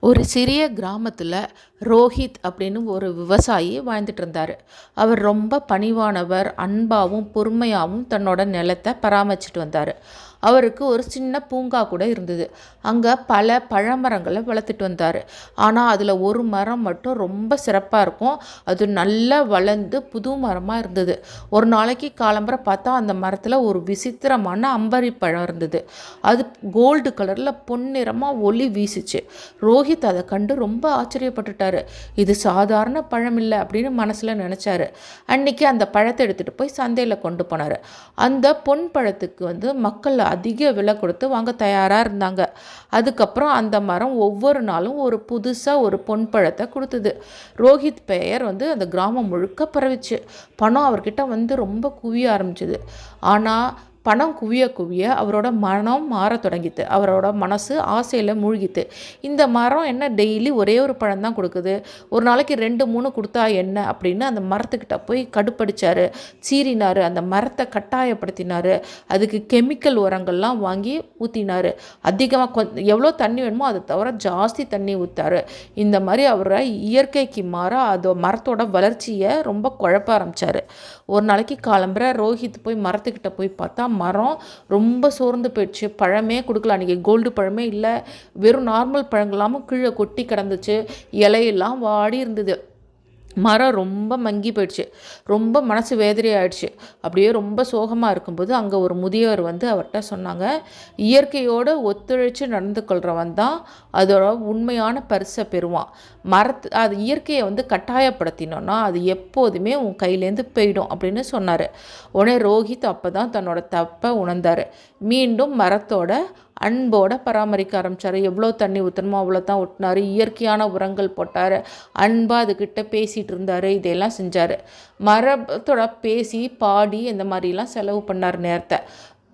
ஒரு சிறிய கிராமத்தில் ரோஹித் அப்படின்னு ஒரு விவசாயி வாழ்ந்துட்டு இருந்தார். அவர் ரொம்ப பணிவானவர், அன்பாகவும் பொறுமையாகவும் தன்னோட நிலத்தை பராமரிச்சுட்டு வந்தார். அவருக்கு ஒரு சின்ன பூங்கா கூட இருந்தது. அங்கே பல பழமரங்களை வளர்த்துட்டு வந்தார். ஆனால் அதில் ஒரு மரம் மட்டும் ரொம்ப சிறப்பாக இருக்கும். அது நல்லா வளர்ந்து புது மரமாக இருந்தது. ஒரு நாளைக்கு காலம்பரை பார்த்தா அந்த மரத்தில் ஒரு விசித்திரமான அம்பரி பழம் இருந்தது. அது கோல்டு கலரில் பொன்னிறமாக ஒளி வீசிச்சு. ரோஹித் அதை கண்டு ரொம்ப ஆச்சரியப்பட்டுட்டாரு. இது சாதாரண பழம் இல்லை அப்படின்னு மனசில் நினச்சாரு. அன்னைக்கு அந்த பழத்தை எடுத்துகிட்டு போய் சந்தையில் கொண்டு போனார். அந்த பொன் பழத்துக்கு மக்கள் அதிக விலை கொடுத்து வாங்க தயாராக இருந்தாங்க. அதுக்கப்புறம் அந்த மரம் ஒவ்வொரு நாளும் ஒரு புதுசாக ஒரு பொன் பழத்தை கொடுத்தது. ரோஹித் பெயர் அந்த கிராமம் முழுக்க பரவிச்சு. பணம் அவர்கிட்ட ரொம்ப குவிய ஆரம்பிச்சுது. ஆனால் பணம் குவிய குவிய அவரோட மனம் மாற தொடங்கித்து. அவரோட மனசு ஆசையில் மூழ்கித்து. இந்த மரம் என்ன டெய்லி ஒரே ஒரு பழம் தான் கொடுக்குது, ஒரு நாளைக்கு 2-3 கொடுத்தா என்ன அப்படின்னு அந்த மரத்துக்கிட்ட போய் கடுப்படிச்சார், சீறினார், அந்த மரத்தை கட்டாயப்படுத்தினார். அதுக்கு கெமிக்கல் உரங்கள்லாம் வாங்கி ஊற்றினார். அதிகமாக எவ்வளோ தண்ணி வேணுமோ அதை தவிர ஜாஸ்தி தண்ணி ஊற்றாரு. இந்த மாதிரி அவரை இயற்கைக்கு மாற அது மரத்தோட வளர்ச்சியை ரொம்ப குழப்ப ஆரம்பித்தார். ஒரு நாளைக்கு காலம்பரை ரோஹித் போய் மரத்துக்கிட்ட போய் பார்த்தா மரம் ரொம்ப சோர்ந்து போயிடுச்சு. பழமே கொடுக்கல. அன்றைக்கி கோல்டு பழமே இல்லை, வெறும் நார்மல் பழங்களாமல் கீழே கொட்டி கிடந்துச்சு. இலையெல்லாம் வாடி இருந்தது. மரம் ரொம்ப மங்கி போயிடுச்சு. ரொம்ப மனசு வேதனை ஆயிடுச்சு. அப்படியே ரொம்ப சோகமாக இருக்கும்போது அங்கே ஒரு முதியவர் அவர்கிட்ட சொன்னாங்க, இயற்கையோடு ஒத்துழைச்சு நடந்து கொள்கிறவன் தான் அதோட உண்மையான பரிசை பெறுவான். அது இயற்கையை கட்டாயப்படுத்தினோன்னா அது எப்போதுமே உன் கையிலேருந்து போயிடும் அப்படின்னு சொன்னார். உடனே ரோஹித் அப்போ தான் தன்னோட தப்பை உணர்ந்தார். மீண்டும் மரத்தோட அன்போடு பராமரிக்க ஆரம்பித்தார். எவ்வளோ தண்ணி ஊற்றணுமோ அவ்வளோ தான் ஊட்டினார். இயற்கையான உரங்கள் போட்டார். அன்பாக அதுக்கிட்ட பேசிகிட்டு இருந்தார். இதெல்லாம் செஞ்சார். மரத்தோட பேசி பாடி இந்த மாதிரிலாம் செலவு பண்ணார் நேரத்தை.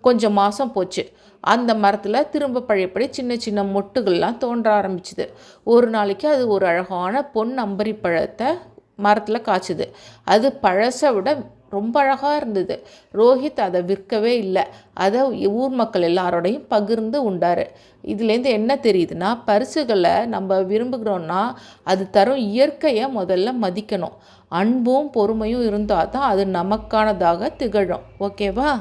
கொஞ்சம் மாதம் போச்சு. அந்த மரத்தில் திரும்ப பழையபடி சின்ன சின்ன மொட்டுகள்லாம் தோன்ற ஆரம்பிச்சுது. ஒரு நாளைக்கு அது ஒரு அழகான பொன் அம்பரி பழத்தை மரத்தில் காய்ச்சுது. அது பழசை விட ரொம்ப அழகாக இருந்தது. ரோஹித் அதை விற்கவே இல்லை. அதை ஊர் மக்கள் எல்லாரோடையும் பகிர்ந்து உண்டார். இதுலேருந்து என்ன தெரியுதுன்னா, பரிசுகளை நம்ம விரும்புகிறோன்னா அது தரும் இயற்கையை முதல்ல மதிக்கணும். அன்பும் பொறுமையும் இருந்தால் தான் அது நமக்கானதாக திகழும். ஓகேவா?